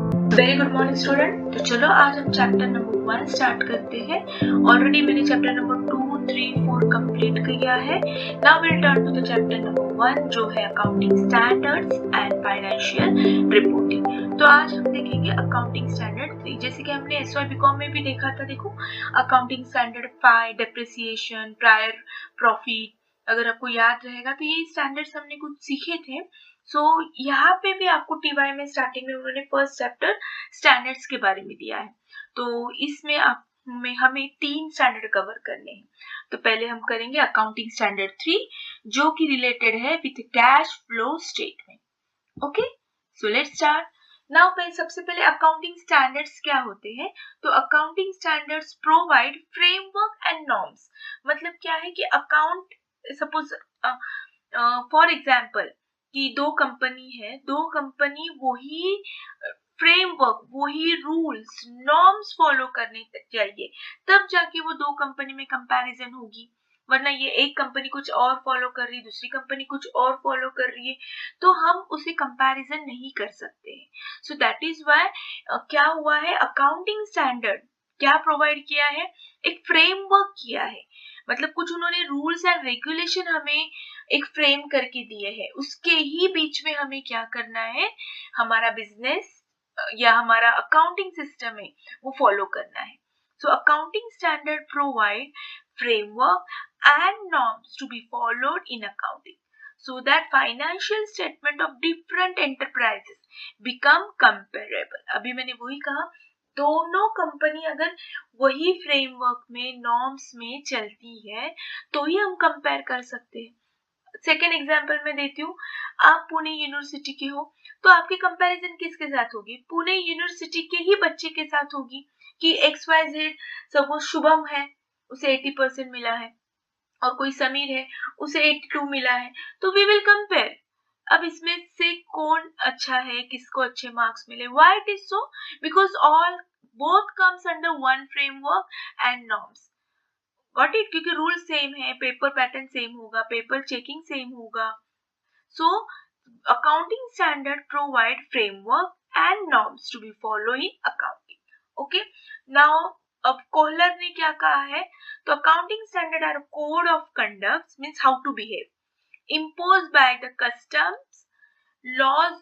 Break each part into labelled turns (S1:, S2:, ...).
S1: Very good morning student. तो चलो आज हम चैप्टर नंबर 1 स्टार्ट करते हैं। ऑलरेडी मैंने चैप्टर नंबर 2, 3, 4 कंप्लीट किया है। Now will turn to the chapter number 1 जो है accounting standards and financial reporting. तो आज हम देखेंगे अकाउंटिंग स्टैंडर्ड 3, जैसे कि हमने एसवाई बीकॉम में भी देखा था। देखो accounting standard 5 depreciation, prior profit, अगर आपको याद रहेगा तो ये स्टैंडर्ड्स हमने कुछ सीखे थे। सो यहाँ पे भी आपको टीवाई में स्टार्टिंग में उन्होंने फर्स्ट चैप्टर स्टैंडर्ड्स के बारे में दिया है। तो इसमें हमें 3 स्टैंडर्ड कवर करने हैं। तो पहले हम करेंगे अकाउंटिंग स्टैंडर्ड 3 जो कि रिलेटेड है with cash flow statement. Okay, so let's start now. सबसे पहले अकाउंटिंग स्टैंडर्ड्स क्या होते हैं? तो accounting standards provide framework and norms. मतलब क्या है कि अकाउंट सपोज फॉर एग्जांपल कि दो कंपनी वही फ्रेमवर्क, वही रूल्स नॉर्म्स फॉलो करने चाहिए, तब जाके वो दो कंपनी में कंपैरिजन होगी। वरना ये एक कंपनी कुछ और फॉलो कर रही है, दूसरी कंपनी कुछ और फॉलो कर रही है, तो हम उसे कंपैरिजन नहीं कर सकते हैं। सो दैट इज व्हाई क्या हुआ है, अकाउंटिंग स्टैंडर्ड क्या प्रोवाइड किया है, एक फ्रेमवर्क किया है। मतलब कुछ उन्होंने रूल्स एंड रेगुलेशन हमें एक फ्रेम करके दिए हैं, उसके ही बीच में हमें क्या करना है, हमारा बिजनेस या हमारा अकाउंटिंग सिस्टम है वो फॉलो करना है। सो accounting standard provide framework and norms to be followed in accounting so that financial statement of different enterprises become comparable। अभी मैंने वही कहा, दोनों कंपनी अगर वही फ्रेमवर्क में नॉर्म्स में चलती है तो ही हम कंपेयर कर सकते हैं। सेकेंड एग्जांपल मैं देती हूँ, आप पुणे यूनिवर्सिटी के हो तो आपकी कंपैरिजन किसके साथ होगी, पुणे यूनिवर्सिटी के ही बच्चे के साथ होगी कि XYZ सपोज शुभम है उसे 80% मिला है और कोई समीर है उसे 82 मिला है, तो वी विल कंपेयर। अब इसमें से कौन अच्छा है, किसको अच्छे मार्क्स मिले, why it is so, because all both comes under one framework and norms. Got it? क्योंकि रूल सेम है, पेपर पैटर्न सेम होगा, पेपर चेकिंग सेम होगा। So accounting standard provide framework and norms to be follow in accounting. Okay, now अब Kohler ने क्या कहा है, तो accounting standard are code of conduct means how to behave imposed by the customs laws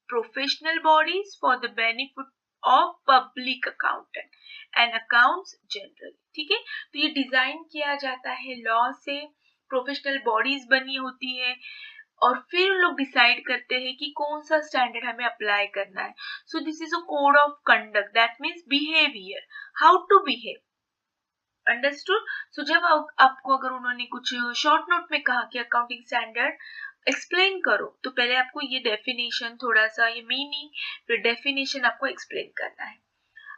S1: professional bodies for the benefit of public accountant and accounts generally। ठीक है, तो ये डिजाइन किया जाता है लॉ से, प्रोफेशनल बॉडीज बनी होती है और फिर लोग डिसाइड करते हैं कि कौन सा स्टैंडर्ड हमें अप्लाई करना है। So this is a code of conduct, that means behaviour, how to behave. Understood? So जब आपको अगर उन्होंने कुछ शॉर्ट नोट में कहा कि अकाउंटिंग स्टैंडर्ड एक्सप्लेन करो, तो पहले आपको ये डेफिनेशन, थोड़ा सा ये मीनिंग, फिर डेफिनेशन आपको एक्सप्लेन करना है।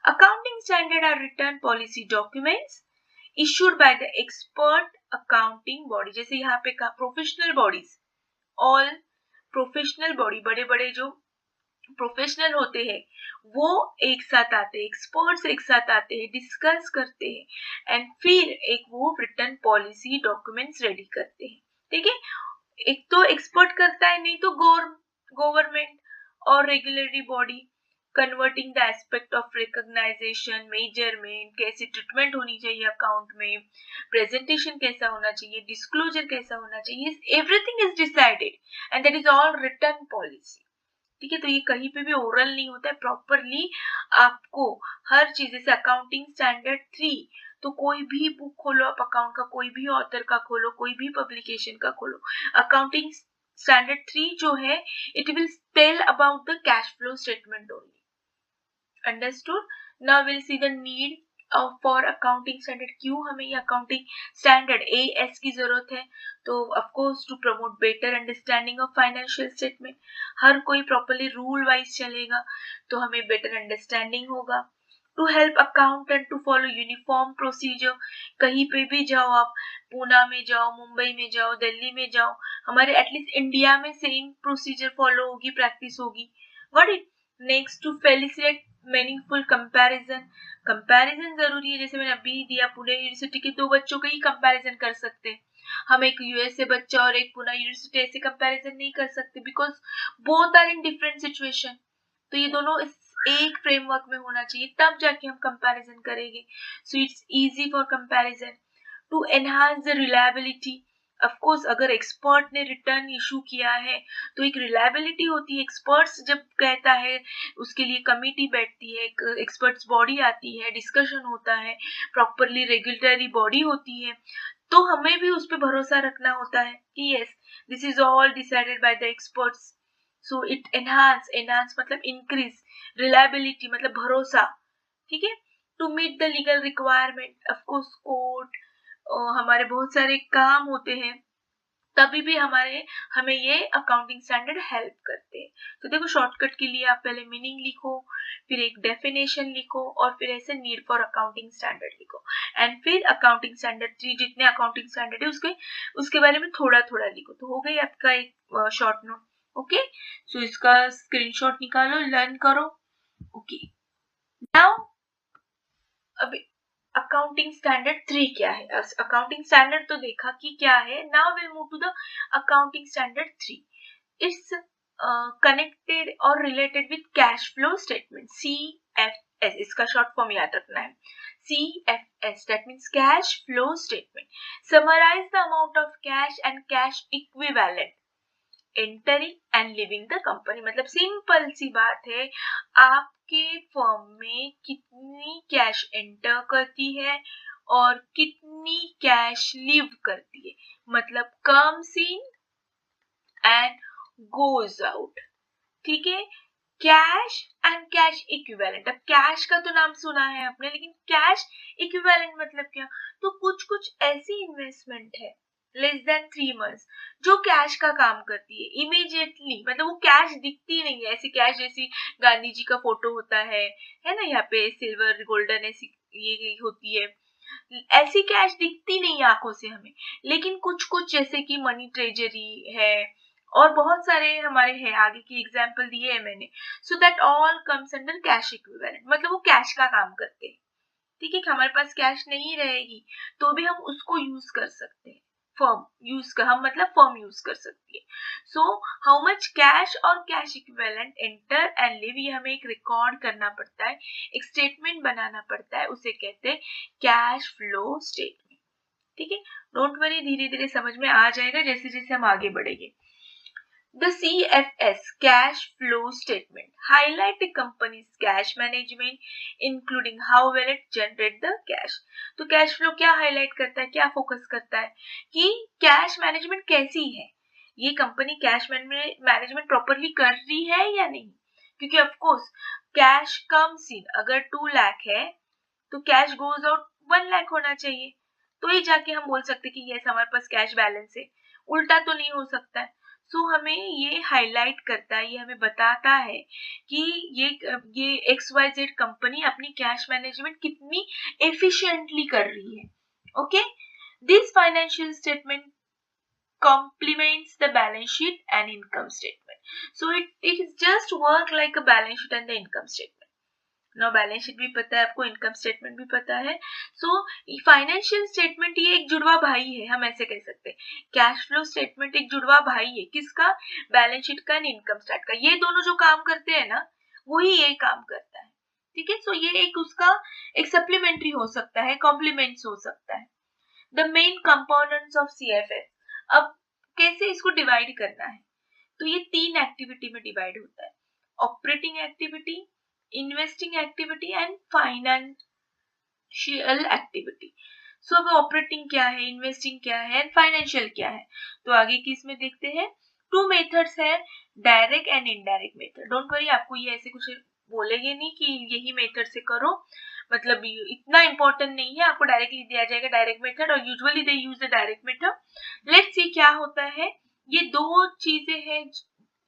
S1: Accounting standard are written policy documents issued by the expert accounting body. जैसे यहाँ पे कहा professional bodies, all professional body, बड़े बड़े जो प्रोफेशनल होते हैं वो एक साथ आते हैं, एक्सपर्ट्स एक साथ आते हैं, डिस्कस करते हैं एंड फिर एक वो रिटर्न पॉलिसी डॉक्यूमेंट्स रेडी करते हैं। ठीक है, एक तो एक्सपर्ट करता है, नहीं तो गवर्नमेंट और regulatory body. Converting the aspect of recognization, measurement, कैसी ट्रीटमेंट होनी चाहिए अकाउंट में, प्रेजेंटेशन कैसा होना चाहिए, डिस्क्लोजर कैसा होना चाहिए, everything is decided and that is all return policy. ठीक है, तो ये कहीं पे भी ओरल नहीं होता है, प्रॉपरली आपको हर चीज, जैसे अकाउंटिंग स्टैंडर्ड 3, तो कोई भी बुक खोलो आप अकाउंट का, कोई भी ऑथर का खोलो, कोई भी पब्लिकेशन का खोलो, अकाउंटिंग स्टैंडर्ड 3 जो है it will tell about the cash flow statement only. Understood? Now will see the need for accounting standard. क्यों हमें ये अकाउंटिंग स्टैंडर्ड AS की जरूरत है? तो of course to promote better understanding of financial statement. हर कोई प्रॉपर्ली रूल वाइज चलेगा तो हमें बेटर अंडरस्टैंडिंग होगा। To help accountant to follow uniform procedure. कहीं पे भी जाओ आप, पूना में जाओ, मुंबई में जाओ, दिल्ली में जाओ, हमारे एटलीस्ट इंडिया में सेम प्रोसीजर फॉलो होगी, प्रैक्टिस होगी। What it next, to facilitate meaningful comparison. Comparison जरूरी है, जैसे मैंने अभी दिया, पुणे यूनिवर्सिटी के दो बच्चों का ही कंपैरिजन कर सकते हैं हम, एक यूएसए बच्चा और एक पुणे यूनिवर्सिटी, ऐसे कंपैरिजन नहीं कर सकते because both are in different situation. तो ये दोनों एक फ्रेमवर्क में होना चाहिए, तब जाके हम कंपैरिजन करेंगे. So it's easy for comparison. To enhance the reliability, of course अगर एक्सपर्ट ने रिटर्न इशू किया है तो एक रिलायबिलिटी होती है. एक्सपर्ट्स जब कहता है उसके लिए कमिटी बैठती है, एक्सपर्ट्स बॉडी आती है, डिस्कशन होता है, प्रॉपरली रेगुलेटरी बॉडी होती है, तो हमें भी उस पर भरोसा रखना होता है कि yes this is all decided by the experts. So it enhance मतलब इंक्रीज, रिलायबिलिटी मतलब भरोसा. ठीक है. To meet the legal requirement, of course court, हमारे बहुत सारे काम होते हैं, तभी भी हमें ये अकाउंटिंग स्टैंडर्ड हेल्प करते हैं. तो देखो शॉर्टकट के लिए आप पहले मीनिंग लिखो, फिर एक डेफिनेशन लिखो, और फिर ऐसे नीड फॉर अकाउंटिंग स्टैंडर्ड लिखो, एंड फिर अकाउंटिंग स्टैंडर्ड 3 जितने अकाउंटिंग स्टैंडर्ड है उसके बारे में थोड़ा थोड़ा लिखो. तो हो गई आपका एक शॉर्ट नोट. ओके, सो इसका स्क्रीनशॉट निकालो, लर्न करो. ओके, नाउ अभी अकाउंटिंग स्टैंडर्ड 3 क्या है. अकाउंटिंग स्टैंडर्ड तो देखा कि क्या है. Now will move to the accounting standard 3. It's connected और related with cash flow statement, CFS. इसका शॉर्ट फॉर्म याद रखना है, CFS. That means cash flow statement. Summarise the amount of cash and cash equivalent entering and leaving the company. मतलब simple सी बात है, आपके फर्म में कितनी कैश एंटर करती है और कितनी कैश लीव करती है, मतलब comes in and goes out. ठीक है. Cash and cash equivalent. अब कैश का तो नाम सुना है आपने, लेकिन कैश इक्विवेलेंट मतलब क्या. तो कुछ ऐसी इन्वेस्टमेंट है लेस देन 3 months जो कैश का काम करती है इमीडिएटली, मतलब वो कैश दिखती नहीं है. ऐसी कैश जैसी गांधी जी का फोटो होता है ना, यहाँ पे सिल्वर गोल्डन ऐसी ये होती है, ऐसी कैश दिखती नहीं आंखों से हमें. लेकिन कुछ जैसे कि मनी ट्रेजरी है और बहुत सारे हमारे हैं, आगे की एग्जांपल दिए है मैंने. So that all comes under cash equivalent, मतलब वो कैश का काम करते हैं. ठीक है. हमारे पास कैश नहीं रहेगी तो भी हम उसको यूज कर सकते हैं. फर्म यूज कर सकती है. सो हाउ मच कैश और cash equivalent enter and live, ये हमें एक रिकॉर्ड करना पड़ता है, एक स्टेटमेंट बनाना पड़ता है, उसे कहते हैं कैश फ्लो स्टेटमेंट. ठीक है. डोंट वरी, धीरे धीरे समझ में आ जाएगा जैसे जैसे हम आगे बढ़ेंगे. The CFS, cash flow statement, highlight the company's cash management, including how well it generate the cash. तो कैश फ्लो क्या हाईलाइट करता है, क्या फोकस करता है कि कैश मैनेजमेंट कैसी है, ये कंपनी कैश मैनेजमेंट प्रॉपरली कर रही है या नहीं. क्योंकि of course cash comes in, अगर 2 लाख है तो कैश गोज आउट 1 लाख होना चाहिए, तो ही जाके हम बोल सकते कि यस हमारे पास कैश बैलेंस है. उल्टा तो नहीं हो सकता है. सो हमें ये हाईलाइट करता है, ये हमें बताता है कि ये XYZ कंपनी अपनी कैश मैनेजमेंट कितनी एफिशिएंटली कर रही है. Okay. This financial statement complements the balance sheet and income statement. So it is just work like a balance sheet and the income statement. ना बैलेंस शीट भी पता है आपको, इनकम स्टेटमेंट भी पता है. सो फाइनेंशियल स्टेटमेंट ये एक जुड़वा भाई है, हम ऐसे कह सकते हैं. कैश फ्लो स्टेटमेंट एक जुड़वा भाई है किसका, बैलेंस शीट का एंड इनकम स्टेट का. ये दोनों जो काम करते हैं ना, वही ये काम करता है. ठीक है. सो ये एक उसका एक सप्लीमेंट्री हो सकता है, कॉम्प्लीमेंट्स हो सकता है. The main components of CFS. अब कैसे इसको डिवाइड करना है, तो ये 3 एक्टिविटी में डिवाइड होता है. Operating activity, investing activity and financial activity. So अब ऑपरेटिंग क्या है, इन्वेस्टिंग क्या है एंड फाइनेंशियल क्या है, तो आगे की इसमें देखते हैं. 2 मेथड्स है, direct and indirect method. Don't worry, आपको ये ऐसे कुछ बोलेंगे नहीं कि यही मेथड से करो, मतलब इतना इंपॉर्टेंट नहीं है. आपको डायरेक्टली दिया जाएगा डायरेक्ट मेथड, और usually they use the direct method. Let's see क्या होता है. ये 2 चीजें हैं,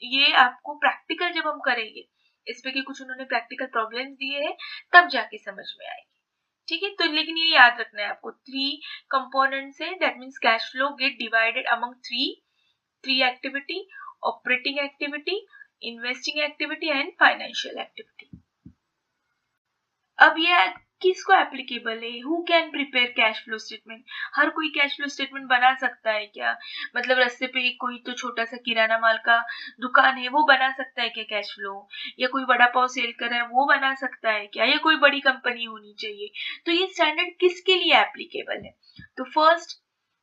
S1: ये आपको प्रैक्टिकल जब हम करेंगे, इस पे के कुछ उन्होंने प्रैक्टिकल प्रॉब्लम्स दिए हैं, तब जाके समझ में आएगी. ठीक है. तो लेकिन ये याद रखना है आपको, 3 कंपोनेंट्स है. That means cash flow get divided among 3 activity, operating activity, investing activity and financial activity. अब ये किसको एप्लीकेबल है, who can prepare cash flow statement. हर कोई कैश फ्लो स्टेटमेंट बना सकता है क्या? मतलब रास्ते पे कोई तो छोटा सा किराना माल का दुकान है वो बना सकता है क्या कैश फ्लो? या कोई वड़ा पाव सेल कर रहा है वो बना सकता है क्या? या कोई बड़ी कंपनी होनी चाहिए? तो ये स्टैंडर्ड किसके लिए एप्लीकेबल है? तो first,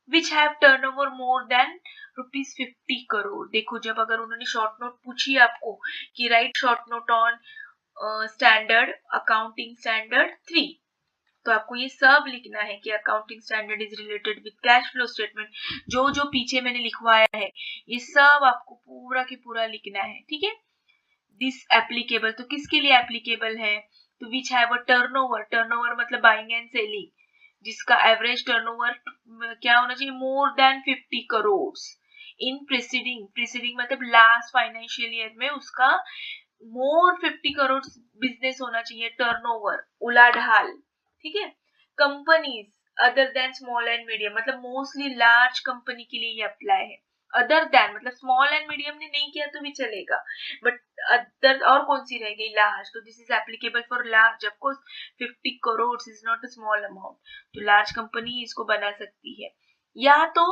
S1: which have turnover more than ₹50 crore. देखो जब अगर उन्होंने शॉर्ट नोट पूछी आपको कि right short note on standard accounting standard 3, तो आपको ये सब लिखना है कि accounting standard is related with cash flow statement. जो जो पीछे मैंने लिखवाया है ये सब आपको पूरा की पूरा लिखना है, ठीक है। दिस एप्लीकेबल, तो किसके लिए एप्लीकेबल है? तो which have a turnover, turnover मतलब बाइंग एंड सेलिंग, जिसका एवरेज टर्नओवर क्या होना चाहिए? मोर देन 50 करोड़ इन प्रीसीडिंग, प्रीसीडिंग मतलब लास्ट फाइनेंशियल ईयर में उसका मोर 50 करोड़ बिजनेस होना चाहिए, टर्नओवर उलाढाल, ठीक है। Companies other than small and medium, मतलब मोस्टली लार्ज कंपनी के लिए ये अप्लाई है। अदर देन मतलब स्मॉल एंड मीडियम ने नहीं किया तो भी चलेगा, बट अदर और कौन सी रह गई? लार्ज। तो this is applicable for large, of course 50 crore is not a small amount, तो लार्ज कंपनी इसको बना सकती है। या तो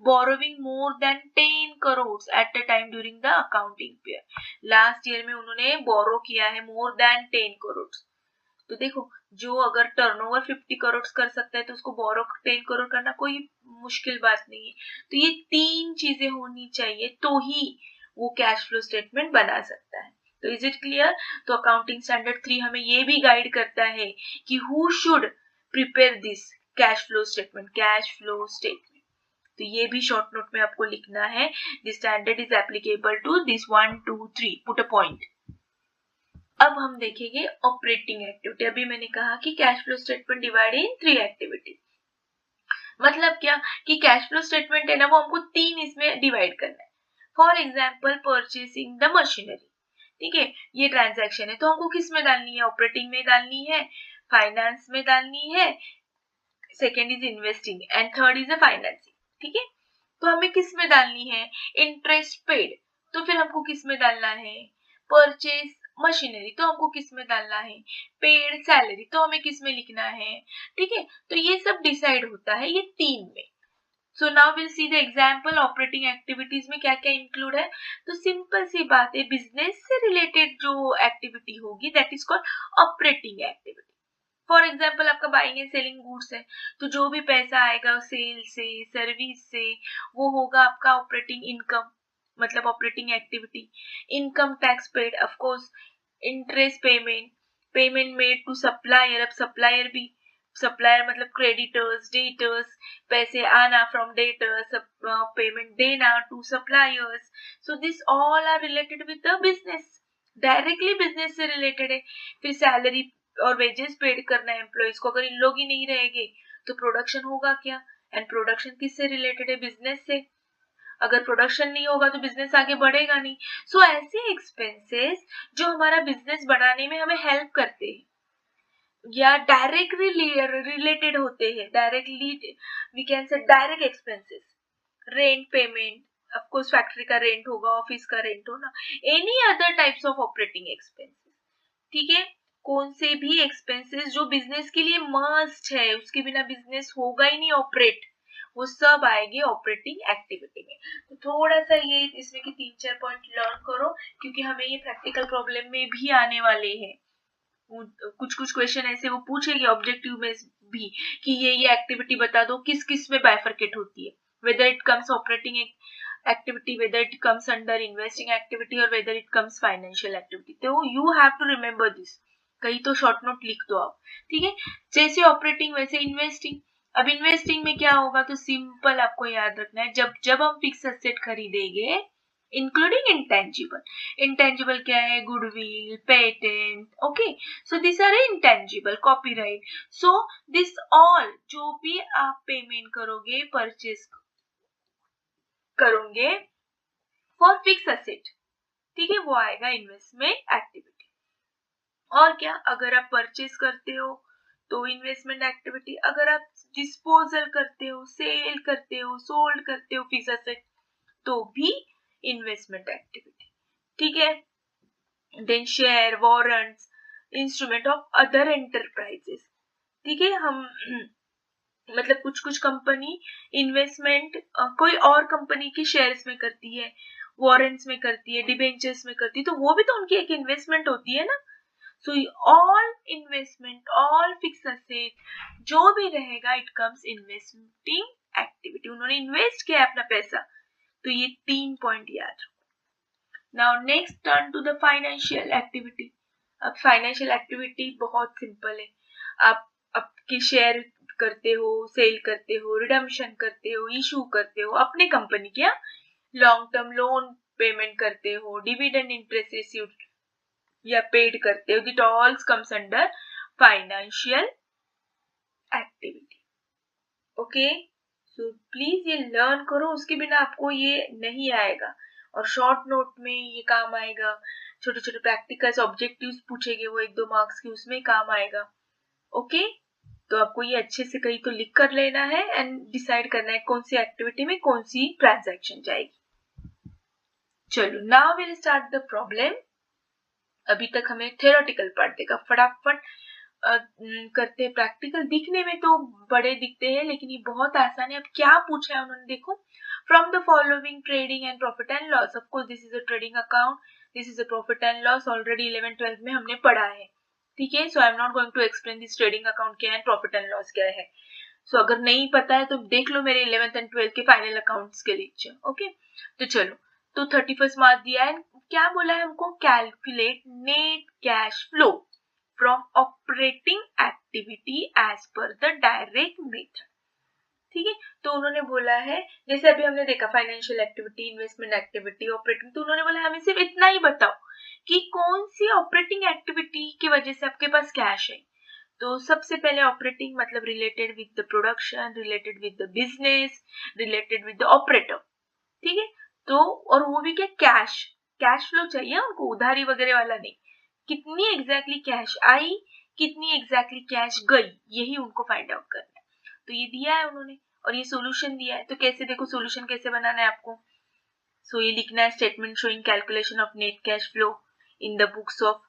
S1: borrowing more than 10 crore at a time during the accounting period, last year में उन्होंने बोरो किया है मोर देन 10 करोड़। तो देखो जो अगर टर्नओवर 50 करोड़ कर सकता है तो उसको बोरो 10 करोड़ करना कोई मुश्किल बात नहीं है। तो ये तीन चीजें होनी चाहिए तो ही वो कैश फ्लो स्टेटमेंट बना सकता है। तो इज इट क्लियर? तो अकाउंटिंग स्टैंडर्ड 3 हमें ये भी गाइड करता है कि who should prepare this cash flow statement, cash flow statement. तो ये भी शॉर्ट नोट में आपको लिखना है, the standard is applicable to this 1 2 3, put a point. अब हम देखेंगे ऑपरेटिंग एक्टिविटी। अभी मैंने कहा कि cash flow statement divided in 3 activity, मतलब क्या कि कैश फ्लो स्टेटमेंट है ना वो हमको 3 इसमें डिवाइड करना है। For example purchasing the machinery, ठीक है, ये ट्रांजैक्शन है तो हमको किस में डालनी है? ऑपरेटिंग में डालनी है, फाइनेंस में डालनी है, second is investing and third is financing, ठीक है। तो हमें किस में डालनी है? इंटरेस्ट पेड, तो फिर हमको किस में डालना है? परचेज मशीनरी, तो हमको किस में डालना है? पेड सैलरी, तो हमें किस में लिखना है? ठीक है, तो ये सब डिसाइड होता है ये 3 में। So now will see the example operating activities में क्या क्या इंक्लूड है। तो सिंपल सी बात है, बिजनेस से रिलेटेड जो एक्टिविटी होगी that is called operating activity. For example आपका बाइंग एंड सेलिंग गुड्स है, तो जो भी पैसा आएगा सेल से, सर्विस से, वो होगा आपका ऑपरेटिंग इनकम, मतलब operating activity. Income tax paid, of course interest payment, payment made to supplier, अब सप्लायर भी, सप्लायर मतलब क्रेडिटर्स, डेटर्स, पैसे आना फ्रॉम डेटर्स, पेमेंट देना to suppliers. So this all are related with the business, directly business से related है। फिर salary और वेजेस पेड करना है एम्प्लॉइज को, अगर इन लोग ही नहीं रहेंगे तो प्रोडक्शन होगा क्या? एंड प्रोडक्शन किससे रिलेटेड है? बिजनेस से। अगर प्रोडक्शन नहीं होगा तो बिजनेस आगे बढ़ेगा नहीं। सो ऐसे एक्सपेंसेस जो हमारा बिजनेस बढ़ाने में हमें हेल्प करते हैं या डायरेक्टली रिलेटेड होते हैं, directly we can say direct expenses, rent payment, of course factory का रेंट होगा, ऑफिस का रेंट होगा, any other types of operating expenses, ठीक है। कौन से भी एक्सपेंसेस जो बिजनेस के लिए मस्ट है, उसके बिना बिजनेस होगा ही नहीं ऑपरेट, वो सब आएंगे ऑपरेटिंग एक्टिविटी में। तो थोड़ा सा ये इसमें के 3-4 पॉइंट लर्न करो, क्योंकि हमें ये प्रैक्टिकल प्रॉब्लम में भी आने वाले हैं। कुछ कुछ क्वेश्चन ऐसे वो पूछेगी ऑब्जेक्टिव में भी कि ये एक्टिविटी बता दो किस किस में बाइफरकेट होती है, whether it comes operating activity, whether it comes under investing activity और whether it comes financial activity. तो you have to remember this, कहीं तो शॉर्ट नोट लिख दो आप, ठीक है। जैसे ऑपरेटिंग वैसे इन्वेस्टिंग। अब इन्वेस्टिंग में क्या होगा? तो सिंपल आपको याद रखना है, जब जब हम फिक्स एसेट खरीदेंगे इंक्लूडिंग इंटेंजिबल, इंटेंजिबल क्या है? Goodwill, patent, okay, so this are intangible, copyright. So this all जो भी आप पेमेंट करोगे, परचेज करोगे फॉर फिक्स एसेट, ठीक है, वो आएगा इन्वेस्टमेंट एक्टिविटी। और क्या, अगर आप परचेज करते हो तो इन्वेस्टमेंट एक्टिविटी, अगर आप डिस्पोजल करते हो, सेल करते हो, सोल्ड करते हो फिक्स एसेट, तो भी इन्वेस्टमेंट एक्टिविटी, ठीक है। Then share, warrants, instrument of other enterprises, ठीक है। हम मतलब कुछ कंपनी इन्वेस्टमेंट कोई और कंपनी के शेयर्स में करती है, वारंट्स में करती है, डिबेंचर्स में करती है, तो वो भी तो उनकी एक इन्वेस्टमेंट होती है ना। So all investment, all fix asset जो भी रहेगा, इट कम्स इन्वेस्टिंग एक्टिविटी। उन्होंने इन्वेस्ट किया अपना पैसा, तो ये 3 पॉइंट याद रखो। Now next turn to the financial activity. अब फाइनेंशियल एक्टिविटी बहुत सिंपल है। आप आपके शेयर करते हो, सेल करते हो, रिडम्पशन करते हो, इशू करते हो अपने कंपनी के, लॉन्ग टर्म लोन पेमेंट करते हो, डिविडेंड इंटरेस्ट रिसीव्ड या पेड करते हो, it all comes under financial activity. Okay, so please ये लर्न करो, उसके बिना आपको ये नहीं आएगा। और शॉर्ट नोट में ये काम आएगा, छोटे छोटे प्रैक्टिकल्स ऑब्जेक्टिव्स पूछेंगे वो 1-2 मार्क्स की, उसमें काम आएगा। ओके, तो आपको ये अच्छे से कहीं तो लिख कर लेना है एंड डिसाइड करना है कौन सी एक्टिविटी में कौन सी ट्रांजैक्शन जाएगी। चलो, now will start the problem. अभी तक हमें थ्योरेटिकल पार्ट देखा, फटाफट करते हैं प्रैक्टिकल। दिखने में तो बड़े दिखते हैं, लेकिन ये बहुत आसान है। अब क्या पूछा है उन्होंने, देखो, from the following trading and profit and loss. Of course this is a trading account, this is a profit and loss, already 11-12 में हमने पढ़ा है। ठीक है, so I am not going to explain this trading account क्या है, profit and loss क्या है। सो अगर नहीं पता है तो देख लो मेरे 11th एंड 12th के फाइनल अकाउंट्स के लेक्चर। ओके, तो चलो, तो 31st मार्च दिया है, क्या बोला है हमको, calculate net cash flow from operating activity as per the direct method. ठीक है, तो उन्होंने बोला है, जैसे अभी हमने देखा financial activity, investment activity, operating, तो उन्होंने बोला हमें सिर्फ इतना ही बताओ कि कौन सी ऑपरेटिंग एक्टिविटी की वजह से आपके पास कैश है। तो सबसे पहले ऑपरेटिंग मतलब related with the production, related with the business, related with the operator. ठीक है, तो और वो भी क्या, कैश, कैश फ्लो चाहिए उनको, उधारी वगैरह वाला नहीं। कितनी एग्जैक्टली कैश आई, कितनी एग्जैक्टली कैश गई, यही उनको फाइंड आउट करना है। तो ये दिया है उन्होंने और ये सॉल्यूशन दिया है। तो कैसे, देखो सॉल्यूशन कैसे बनाना है आपको। सो ये लिखना है, statement showing calculation of net cash flow in the books of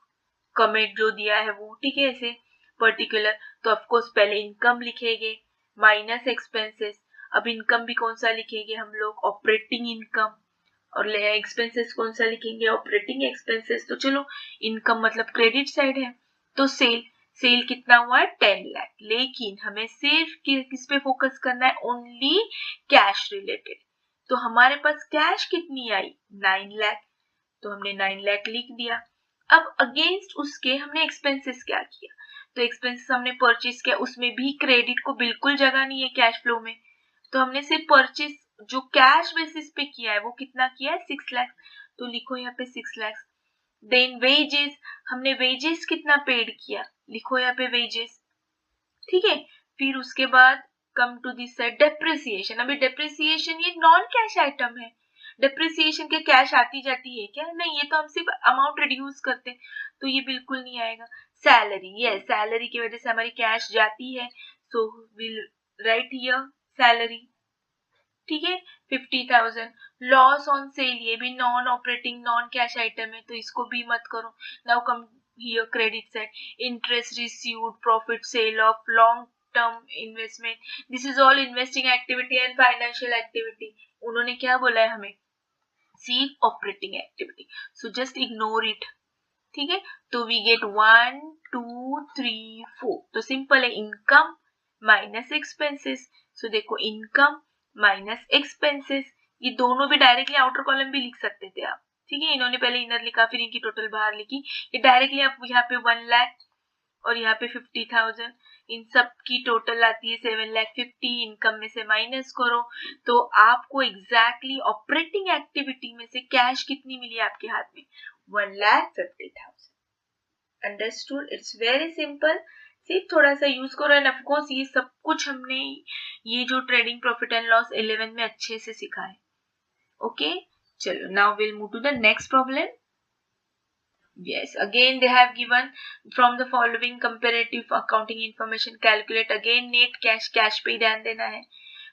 S1: कमेट जो दिया है वो। ठीक है, ऐसे पर्टिकुलर। तो ऑफकोर्स पहले इनकम लिखेंगे माइनस एक्सपेंसेस। अब इनकम भी कौन सा लिखेंगे हम लोग, ऑपरेटिंग इनकम, और एक्सपेंसेस कौन सा लिखेंगे, ऑपरेटिंग एक्सपेंसेस। तो चलो, इनकम मतलब क्रेडिट साइड है, तो सेल, सेल कितना हुआ है, 10 लाख। लेकिन हमें सिर्फ किस पे फोकस करना है, ओनली कैश रिलेटेड। तो हमारे पास कैश कितनी आई, 9 लाख, तो हमने 9 लाख लिख दिया। अब अगेंस्ट उसके हमने एक्सपेंसेस क्या किया, तो एक्सपेंसेस हमने परचेज किया, उसमें भी क्रेडिट को बिल्कुल जगह नहीं है कैश फ्लो में। तो हमने सिर्फ परचेज जो कैश बेसिस पे किया है वो कितना किया है, 6 लाख, तो लिखो यहाँ पे 6 लाख। देन वेजेस, हमने वेजेस कितना पेड किया, लिखो यहाँ पे वेजेस। ठीक है, फिर उसके बाद come to this side depreciation. अभी डेप्रिसिएशन ये नॉन कैश आइटम है, डेप्रिसिएशन के कैश आती जाती है क्या, नहीं, ये तो हम सिर्फ अमाउंट रिड्यूस करते हैं, तो ये बिल्कुल नहीं आएगा। सैलरी, ये सैलरी की वजह से हमारी कैश जाती है, so will write here salary. ठीक है, 50,000। लॉस ऑन सेल, ये भी non operating non cash item है, तो इसको भी मत करो। Now come here credit side, interest received, profit, sale of long term investment, this is all investing activity and financial activity. उन्होंने क्या बोला है हमें, सिर्फ operating activity, so just ignore it. ठीक है, तो वी गेट 1 2 3 4। तो सिंपल है, इनकम माइनस एक्सपेंसेस। सो देखो, इनकम माइनस एक्सपेंसेस, ये दोनों भी डायरेक्टली आउटर कॉलम भी लिख सकते थे आप। ठीक है, इन्होंने पहले इनर लिखा, फिर इनकी टोटल बाहर लिखी, ये डायरेक्टली आप यहाँ पे 1 लाख और यहाँ पे 50,000, इन सब की टोटल आती है 7,50,000। इनकम में से माइनस करो, तो आपको एग्जैक्टली ऑपरेटिंग एक्टिविटी में से कैश कितनी मिली आपके हाथ में, 1,50,000। अंडरस्टूड, इट्स वेरी सिंपल, सिर्फ थोड़ा सा यूज करो। एंड ऑफ कोर्स ये सब कुछ हमने ये जो ट्रेडिंग प्रॉफिट एंड लॉस 11 में अच्छे से सीखा है। ओके, चलो, now will move to the next problem. Yes, again they have given from the following comparative accounting information calculate again net cash, cash पे ध्यान देना है।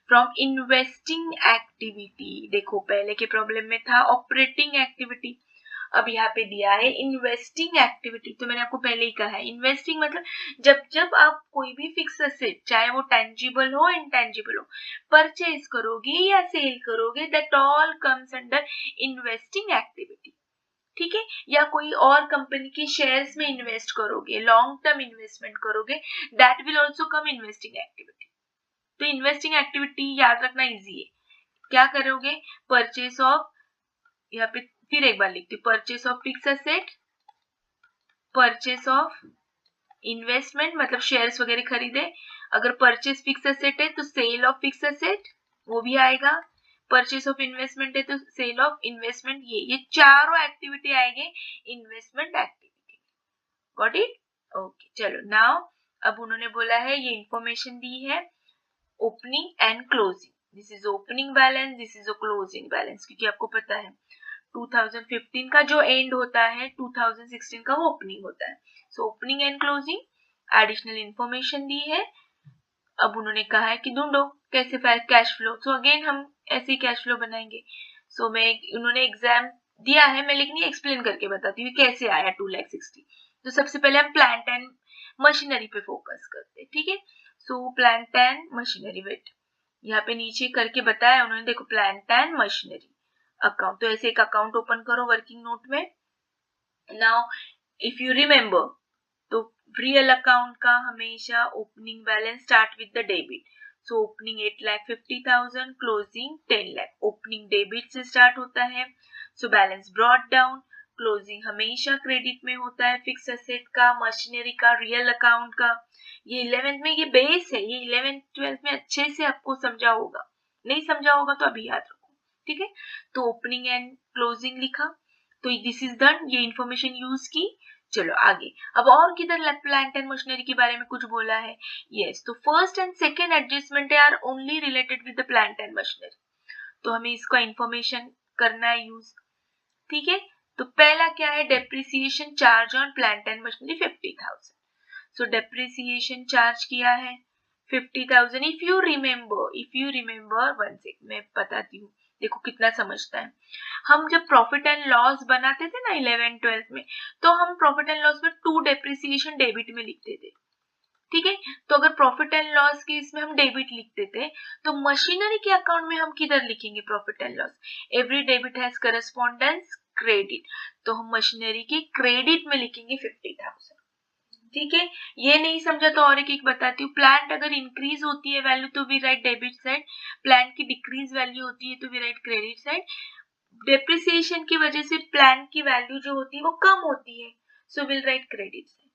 S1: From investing activity, देखो पहले के प्रॉब्लम में था ऑपरेटिंग एक्टिविटी, अब यहाँ पे दिया है इन्वेस्टिंग एक्टिविटी, तो मैंने आपको पहले ही कहा है इन्वेस्टिंग मतलब जब जब आप कोई भी फिक्स एसेट, चाहे वो टेंजिबल हो इनटेंजिबल हो, परचेज करोगे या सेल करोगे, that all comes under investing activity. ठीक है, या कोई और कंपनी के शेयर्स में इन्वेस्ट करोगे, लॉन्ग टर्म इन्वेस्टमेंट करोगे, that will also come investing activity. तो इन्वेस्टिंग एक्टिविटी याद रखना इजी है, क्या करोगे, परचेज ऑफ, यहाँ पे फिर एक बार लिखती हूँ, purchase of fix asset, purchase of investment मतलब शेयर्स वगैरह खरीदे, अगर परचेज फिक्स एसेट है तो सेल ऑफ फिक्स एसेट वो भी आएगा, परचेज ऑफ इन्वेस्टमेंट है तो सेल ऑफ इन्वेस्टमेंट, ये चारों एक्टिविटी आएंगे investment activity. Got it? Okay, चलो नाउ अब उन्होंने बोला है ये इंफॉर्मेशन दी है opening and closing, this is opening balance, this is closing balance, क्योंकि आपको पता है 2015 का जो एंड होता है 2016 का वो ओपनिंग होता है। So opening and closing, additional information दी है। अब उन्होंने कहा है कि ढूंढो कैसे कैश फ्लो, सो अगेन हम ऐसे ही कैश फ्लो बनाएंगे। सो उन्होंने एग्जाम दिया है, मैं लेकिन ये एक्सप्लेन करके बताती हूँ कैसे आया 2,60,000। तो सबसे पहले हम प्लांट एंड मशीनरी पे फोकस करते हैं, ठीक है। सो प्लांट एंड मशीनरी, वेट यहाँ पे नीचे करके बताया उन्होंने, देखो प्लांट एंड मशीनरी अकाउंट, तो ऐसे एक अकाउंट ओपन करो वर्किंग नोट में। नाउ इफ यू रिमेम्बर, तो रियल अकाउंट का हमेशा opening balance start with the debit, so opening 8,50,000, closing 10 lakh, opening debit से स्टार्ट होता है, so balance brought down, closing हमेशा क्रेडिट में होता है, फिक्स एसेट का, मशीनरी का, रियल अकाउंट का। ये 11th में ये बेस है, ये 11th 12th में अच्छे से आपको समझा होगा, नहीं समझा होगा तो अभी याद रखो, ठीक है। तो ओपनिंग एंड क्लोजिंग लिखा, तो दिस इज डन, ये इंफॉर्मेशन यूज की। चलो आगे, अब और किधर प्लांट एंड मशीनरी के बारे में कुछ बोला है? यस, तो first and second adjustment are only related with the plant and machinery, तो हमें इसका इंफॉर्मेशन करना है यूज, ठीक है। तो पहला क्या है, depreciation charge on plant and machinery 50,000, so depreciation charge किया है 50,000। If you remember one second मैं बताती हूँ, देखो कितना समझता है। हम जब प्रॉफिट एंड लॉस बनाते थे ना 11 12 में, तो हम प्रॉफिट एंड लॉस में 2 डेप्रिसिएशन डेबिट में लिखते थे, ठीक है। तो अगर प्रॉफिट एंड लॉस के इसमें हम डेबिट लिखते थे, तो मशीनरी के अकाउंट में हम किधर लिखेंगे profit and loss? Every debit has correspondence credit, तो हम मशीनरी के क्रेडिट में लिखेंगे 50,000, ठीक है। ये नहीं समझा तो और एक बताती हूँ, प्लांट अगर इंक्रीज होती है वैल्यू तो we write debit side, plant की डिक्रीज वैल्यू होती है तो we write credit side. Depreciation की वजह से प्लांट की वैल्यू जो होती है वो कम होती है, so will write credit side.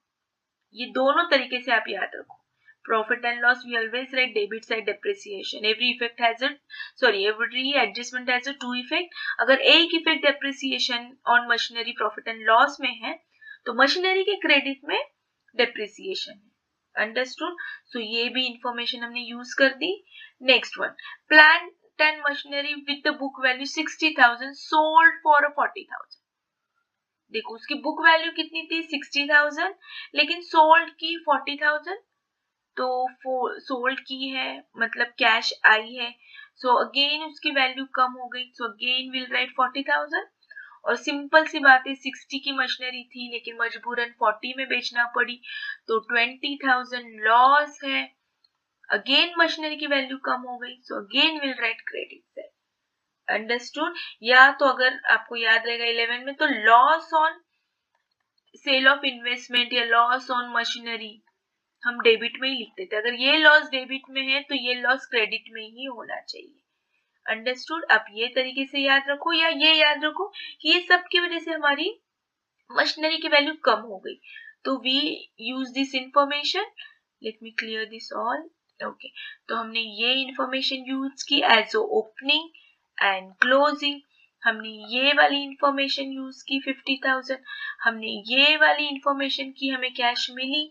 S1: ये दोनों तरीके से आप याद रखो, profit and loss we always write debit side depreciation, every adjustment has a two effect. अगर एक effect depreciation on machinery profit and loss में है, तो मशीनरी के क्रेडिट में डेप्रिसिएशन है, अंडरस्टूड। सो ये भी इंफॉर्मेशन हमने यूज कर दी। Next one, plant and machinery with the book value 60,000 sold for 40,000, देखो उसकी बुक वैल्यू कितनी थी 60,000, लेकिन सोल्ड की 40,000, तो सोल्ड की है मतलब कैश आई है, सो अगेन उसकी वैल्यू कम हो गई, सो अगेन विल राइट 40,000। और सिंपल सी बात है 60 की मशीनरी थी लेकिन मजबूरन 40 में बेचना पड़ी, तो 20,000 लॉस है, अगेन मशीनरी की वैल्यू कम हो गई, so again will write credit side, understood. या तो अगर आपको याद रहेगा 11 में, तो loss on cell of investment या लॉस ऑन मशीनरी हम डेबिट में ही लिखते थे, अगर ये लॉस डेबिट में है तो ये लॉस क्रेडिट में ही होना चाहिए, अंडरस्टूड। आप ये तरीके से याद रखो, या ये याद रखो कि ये सब की वजह से हमारी मशीनरी की वैल्यू कम हो गई, तो we use this information, let me clear this all, okay. तो हमने ये इंफॉर्मेशन यूज की एज ओपनिंग एंड क्लोजिंग, हमने ये वाली इंफॉर्मेशन यूज की 50,000, हमने ये वाली इंफॉर्मेशन की, हमें कैश मिली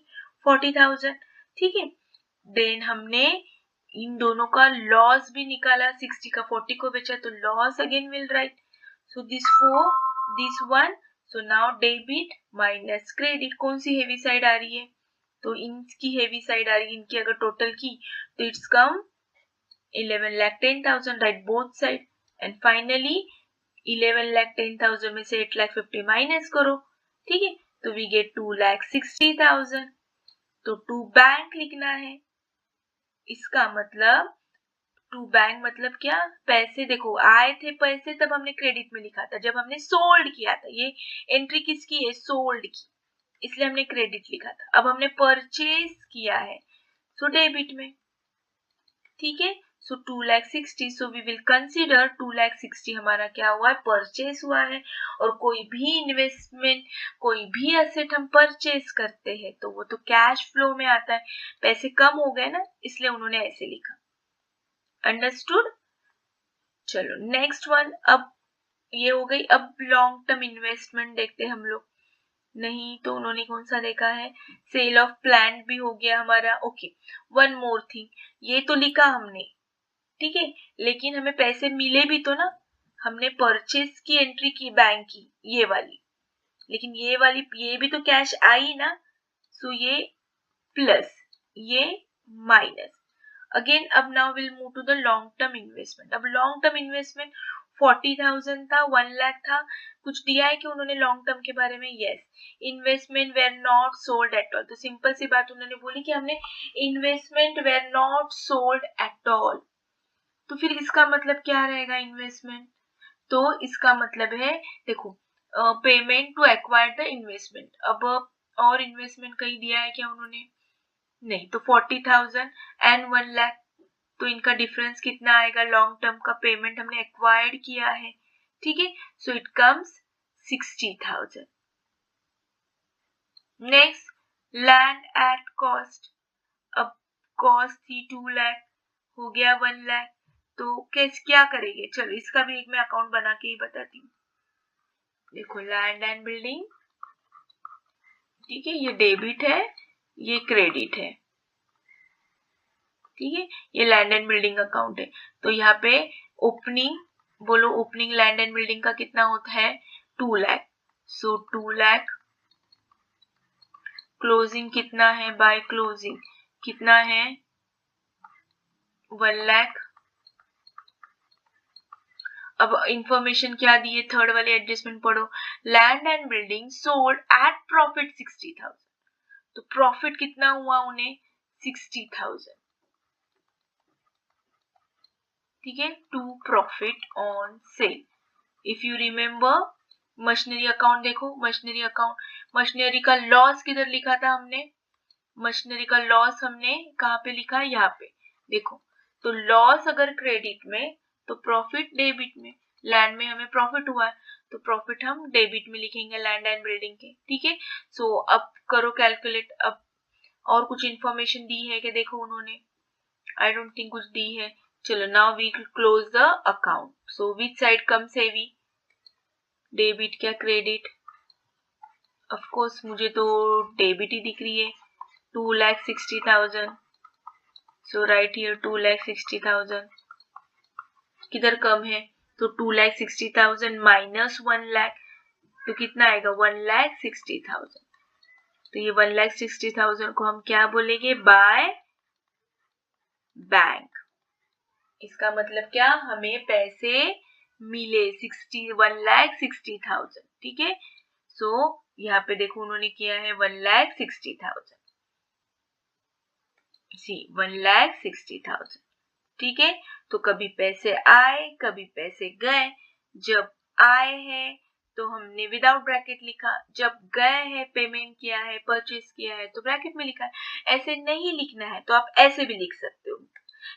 S1: 40,000, ठीक है। देन हमने इन दोनों का लॉस भी निकाला, 60 का 40 को बेचा तो loss again will write, so this 4 this 1, so now debit minus credit, कौन सी हेवी साइड आ रही है? तो इनकी हेवी साइड आ रही है, इनकी अगर टोटल की तो it's come 11,10,000, right both side, and finally 11,10,000 में से 8,50,000 माइनस करो, ठीक है, तो वी गेट 2,60,000। तो टू बैंक लिखना है। इसका मतलब टू बैंक मतलब क्या, पैसे देखो आए थे पैसे तब हमने क्रेडिट में लिखा था, जब हमने सोल्ड किया था। ये एंट्री किसकी है, सोल्ड की, इसलिए हमने क्रेडिट लिखा था। अब हमने परचेज किया है सो डेबिट में, ठीक है। सो 2,60,000, सो वी विल कंसीडर 2,60,000 हमारा क्या हुआ है, परचेज हुआ है। और कोई भी इन्वेस्टमेंट, कोई भी एसेट हम परचेज करते हैं तो वो तो कैश फ्लो में आता है। पैसे कम हो गए ना, इसलिए उन्होंने ऐसे लिखा। अंडरस्टूड। चलो नेक्स्ट वन। अब ये हो गई। अब लॉन्ग टर्म इन्वेस्टमेंट देखते हैं हम लोग। नहीं तो उन्होंने कौन सा देखा है, सेल ऑफ प्लांट भी हो गया हमारा। ओके, वन मोर थिंग, ये तो लिखा हमने, ठीक है, लेकिन हमें पैसे मिले भी तो ना। हमने परचेज की एंट्री की बैंक की, ये वाली, लेकिन ये वाली ये भी तो कैश आई ना। सो ये प्लस, ये माइनस। अगेन अब now will move to the long term investment. अब लॉन्ग टर्म इन्वेस्टमेंट 40,000 था, 1 लाख था। कुछ दिया है कि उन्होंने लॉन्ग टर्म के बारे में, yes. Investment were not sold at all, तो सिंपल सी बात उन्होंने बोली कि हमने investment were not sold at all. तो फिर इसका मतलब क्या रहेगा इन्वेस्टमेंट, तो इसका मतलब है देखो payment to acquire the investment. अब और इन्वेस्टमेंट कहीं दिया है क्या उन्होंने, नहीं। तो 40,000 एंड 1 लाख, तो इनका डिफरेंस कितना आएगा, लॉन्ग टर्म का पेमेंट हमने एक्वायर्ड किया है, ठीक है। So it comes 60,000। Next, land at cost. अब कॉस्ट थी 2 लाख, हो गया 1 लाख। तो कैसे क्या करेंगे, चलो इसका भी एक मैं अकाउंट बना के ही बताती हूँ। देखो लैंड एंड बिल्डिंग, ठीक है, ये डेबिट है, ये क्रेडिट है, ठीक है। ये लैंड एंड बिल्डिंग अकाउंट है। तो यहाँ पे ओपनिंग, बोलो ओपनिंग लैंड एंड बिल्डिंग का कितना होता है, 2 लाख। सो 2 लाख। क्लोजिंग कितना है, बाय क्लोजिंग कितना है, 1 लाख। अब इंफॉर्मेशन क्या दी है, थर्ड वाले एडजस्टमेंट पढ़ो। Land and building sold at profit 60,000, तो प्रॉफिट कितना हुआ उन्हें, 60,000, ठीक है, to profit on sale. If you remember machinery account देखो, मशीनरी अकाउंट, मशीनरी का लॉस किधर लिखा था हमने, मशीनरी का लॉस हमने कहाँ पे लिखा है, यहाँ पे देखो। तो लॉस अगर क्रेडिट में तो प्रॉफिट डेबिट में। लैंड में हमें प्रॉफिट हुआ है तो प्रॉफिट हम डेबिट में लिखेंगे लैंड एंड बिल्डिंग के, ठीक है। सो अब करो कैलकुलेट। अब और कुछ इंफॉर्मेशन दी है कि देखो उन्होंने, आई डोंट थिंक कुछ दी है। चलो now we close the account. So which side comes heavy, debit क्या क्रेडिट, ऑफ कोर्स मुझे तो डेबिट ही दिख रही है, 2,60,000। So write here 2,60,000। किधर कम है, तो 2,60,000 माइनस 1 लाख, तो कितना आएगा, 1,60,000। तो ये 1,60,000 को हम क्या बोलेंगे, बाय बैंक। इसका मतलब क्या, हमें पैसे मिले 1,60,000, ठीक है। सो यहाँ पे देखो उन्होंने किया है 1,60,000, सी 1,60,000, ठीक है। तो कभी पैसे आए कभी पैसे गए। जब आए हैं तो हमने विदाउट ब्रैकेट लिखा, जब गए हैं पेमेंट किया है परचेज किया है तो ब्रैकेट में लिखा है। ऐसे नहीं लिखना है तो आप ऐसे भी लिख सकते हो,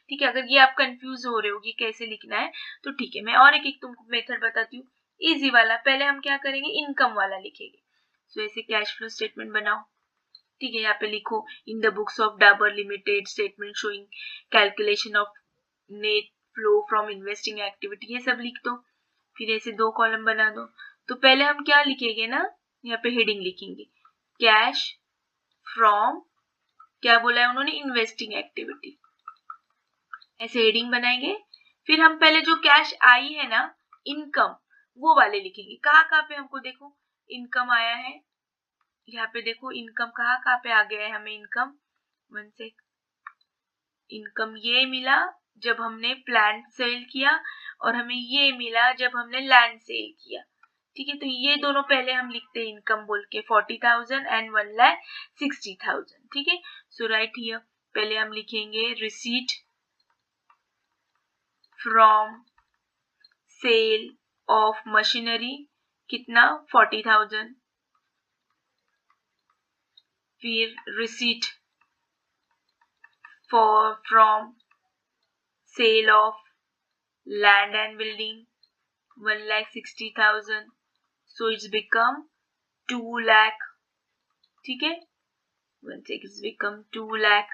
S1: ठीक है। अगर ये आप कंफ्यूज हो रहे हो कि कैसे लिखना है तो ठीक है, मैं और एक तुमको मेथड बताती हूँ, इजी वाला। पहले हम क्या करेंगे, इनकम वाला लिखेंगे। सो ऐसे कैश फ्लो स्टेटमेंट बनाओ, ठीक है। यहाँ पे लिखो इन the books of Dabur limited statement showing calculation of net flow from investing activity, ये सब लिख दो। फिर ऐसे 2 कॉलम बना दो। तो पहले हम क्या लिखेंगे ना, यहाँ पे हेडिंग लिखेंगे कैश फ्रॉम, क्या बोला है उन्होंने, इन्वेस्टिंग एक्टिविटी, ऐसे हेडिंग बनाएंगे। फिर हम पहले जो कैश आई है ना, इनकम, वो वाले लिखेंगे। कहाँ कहाँ पे हमको देखो इनकम आया है, यहाँ पे देखो इनकम कहाँ पे आ गया है हमें इनकम, वन सेक, इनकम ये मिला जब हमने प्लांट सेल किया और हमें ये मिला जब हमने लैंड सेल किया। ठीक है, तो ये दोनों पहले हम लिखते हैं इनकम बोल के 40,000 एंड 1,60,000। ठीक है, सो राइट हियर पहले हम लिखेंगे receipt from sale of machinery कितना 40,000, फिर receipt from sale of land and building 1,60,000, so it's become 2 lakh। ठीक है, 1 sec it's become 2 lakh।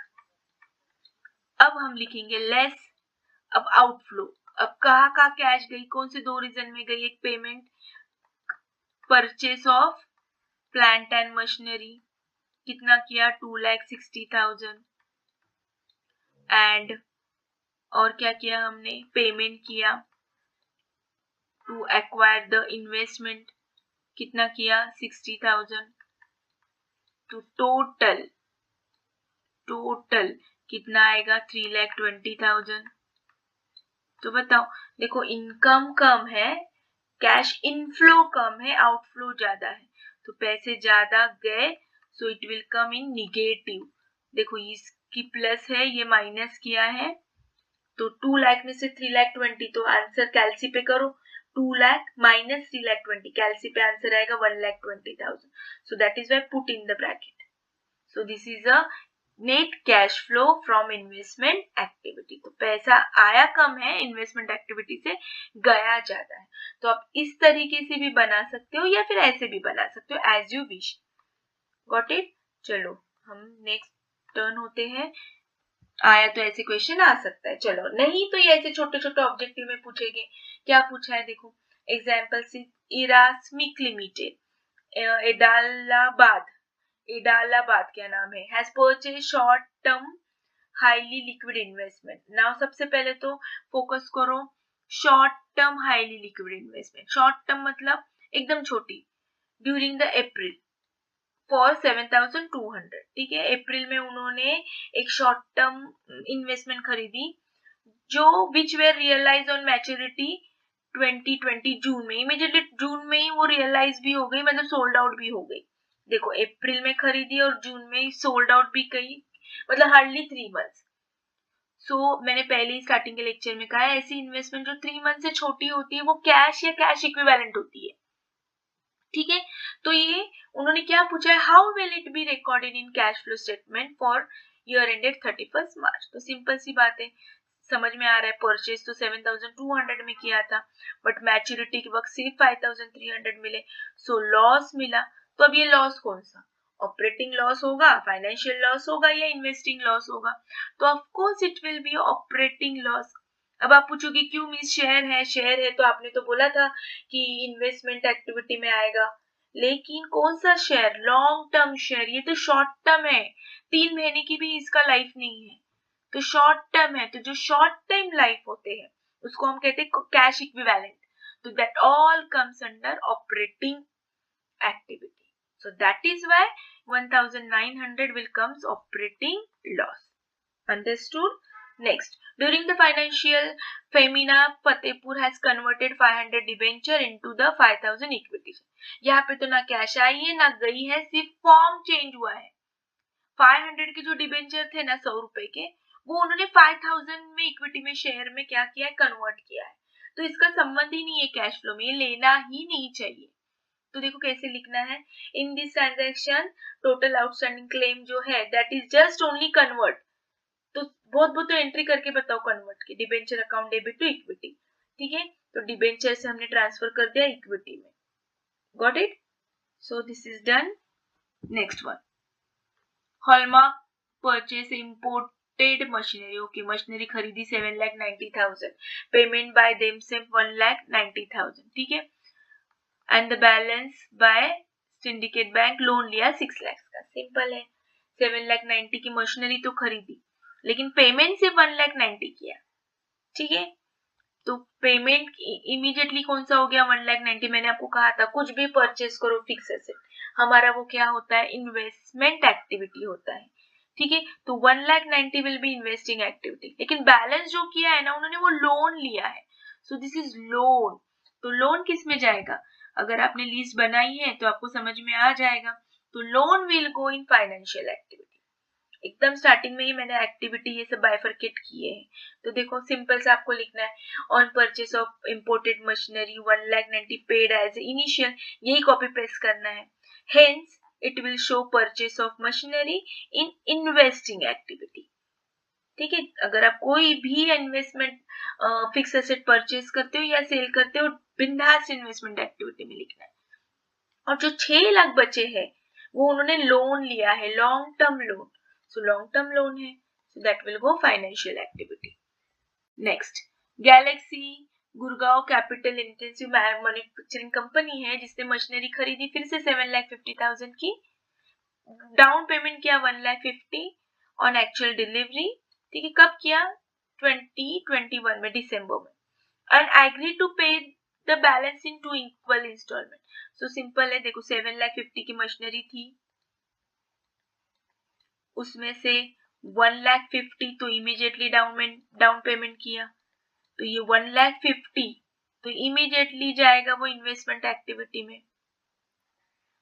S1: अब हम लिखेंगे लेस, अब आउटफ्लो, अब कहाँ कहाँ कैश गई, कौन से दो रीजन में गई, एक payment purchase of plant and machinery कितना किया 2,60,000 एंड और क्या किया हमने पेमेंट किया टू एक्वायर द इन्वेस्टमेंट कितना किया 60,000। तो टोटल कितना आएगा 3,20,000। तो बताओ, देखो इनकम कम है, कैश इनफ्लो कम है, आउटफ्लो ज्यादा है, तो पैसे ज्यादा गए, so it will come in negative. देखो इसकी प्लस है, ये माइनस किया है, तो 2 लाख में से 3,20,000, तो आंसर कैलसी पे करो, 2 लाख माइनस 3,20,000, कैलसी पे आंसर आएगा 1,20,000। So that is why put in the bracket. So this is a net cash flow from investment activity. तो पैसा आया कम है, इन्वेस्टमेंट एक्टिविटी से गया ज्यादा है। तो आप इस तरीके से भी बना सकते हो या फिर ऐसे भी बना सकते हो, as you wish. Got it? चलो हम नेक्स्ट टर्न होते हैं। आया तो ऐसे क्वेश्चन आ सकता है, चलो नहीं तो ये ऐसे छोटे छोटे ऑब्जेक्टिव में पूछेंगे। क्या पूछा है देखो, एग्जाम्पल से इरास्मिक लिमिटेड एडालाबाद क्या नाम है, has purchase short term highly liquid investment. Now सबसे पहले तो फोकस करो short term highly liquid investment. Short term मतलब एकदम छोटी, ड्यूरिंग द अप्रैल फॉर 7,200। ठीक है, अप्रैल में उन्होंने एक शॉर्ट टर्म इन्वेस्टमेंट खरीदी जो which were realize on maturity 2020 June में, इमीडिएटली जून में ही वो रियलाइज भी हो गई, मतलब सोल्ड आउट भी हो गई। देखो अप्रैल में खरीदी और जून में ही सोल्ड आउट भी गई, मतलब हार्डली 3 मंथ्स। सो मैंने पहले ही स्टार्टिंग के लेक्चर में कहा है, ऐसी इन्वेस्टमेंट जो 3 मंथ से छोटी होती है वो कैश या कैश इक्विवेलेंट होती है। ठीक है, तो ये उन्होंने क्या पूछा है, how will it be recorded in cash flow statement for year ended 31 मार्च। तो सिंपल सी बात है, समझ में आ रहा है, परचेज तो 7,200 में किया था, बट मैच्योरिटी के वक्त सिर्फ 5,300 मिले, सो लॉस मिला। तो अब ये लॉस कौन सा, ऑपरेटिंग लॉस होगा, फाइनेंशियल लॉस होगा या इन्वेस्टिंग लॉस होगा? तो of course it will be operating loss. अब आप पूछोगे क्यों मिस, शेयर है तो आपने तो बोला था कि इन्वेस्टमेंट एक्टिविटी में आएगा, लेकिन कौन सा शेयर, लॉन्ग टर्म शेयर, ये तो शॉर्ट टर्म है, 3 महीने की भी इसका लाइफ नहीं है, तो शॉर्ट टर्म है। तो जो शॉर्ट टाइम लाइफ होते हैं उसको हम कहते हैं कैश इक्विवेलेंट, तो that all comes under operating activity. So that is why 1,900 will comes operating loss. Understood? Next, during the financial Femina Fatehpur has converted 500 debenture into the 5,000 equity। यहाँ पे तो ना कैश आई है ना गई है, सिर्फ फॉर्म चेंज हुआ है। 500 के जो डिबेंचर थे ना 100 रुपए के, वो उन्होंने 5,000 में इक्विटी में शेयर में क्या किया है, कन्वर्ट किया है। तो इसका संबंध ही नहीं है कैश फ्लो में, ये लेना ही नहीं चाहिए। तो देखो कैसे लिखना है, in this transaction total outstanding claim जो है that is just only convert. तो बहुत तो एंट्री करके बताओ कन्वर्ट की, debenture account debit to equity. ठीक है, तो डिबेंचर से हमने ट्रांसफर कर दिया इक्विटी में। Got it? So this is done. Next one, hallmark purchase imported machinery. Okay, machinery खरीदी 7,90,000, पेमेंट बाय देमसेल्फ 1,90,000। ठीक है, and the balance bye syndicate bank, loan लिया 6 लाख का। सिंपल है, 7,90,000 की मशीनरी तो खरीदी, लेकिन पेमेंट सिर्फ 1,90,000 किया। ठीक है, तो पेमेंट इमीडिएटली कौन सा हो गया 1,90,000। मैंने आपको कहा था कुछ भी परचेस करो फिक्स एसेट, हमारा वो क्या होता है, इन्वेस्टमेंट एक्टिविटी होता है। ठीक है, तो 1,90,000 विल बी इन्वेस्टिंग एक्टिविटी, लेकिन बैलेंस जो किया है ना उन्होंने वो लोन लिया है, सो दिस इज लोन। तो लोन किस में जाएगा? अगर आपने लिस्ट बनाई है तो आपको समझ में आ जाएगा। तो loan will go in financial activity. एकदम स्टार्टिंग में ही मैंने एक्टिविटी ये सब बाइफरकेट किए हैं। तो देखो सिंपल से आपको लिखना है on purchase of imported machinery 1,90,000 paid as initial, यही कॉपी पेस्ट करना है। Hence it will show purchase of machinery in investing activity. ठीक है, अगर आप कोई भी इन्वेस्टमेंट फिक्स एसेट परचेस करते हो या सेल करते हो, बिंदास इन्वेस्टमेंट एक्टिविटी में लिखना है। और जो 6 लाख बचे हैं वो उन्होंने लोन लिया है, long term loan. So long term loan है, so that will go financial activity. Next, Galaxy Gurgaon capital intensive manufacturing company है जिसने मशीनरी खरीदी फिर से 7,50,000 की। डाउन पेमेंट किया 1,50,000 ऑन एक्चुअल डिलीवरी। ठीक है, कब किया? 2021 में, दिसंबर में। And agree to pay the balance in 2 equal installment. सो सिंपल है, देखो 7,50,000 की मशीनरी थी, उसमें से 1,50,000 तो इमीडिएटली डाउन पेमेंट किया, तो ये 1,50,000 तो इमीडिएटली जाएगा वो इन्वेस्टमेंट एक्टिविटी में।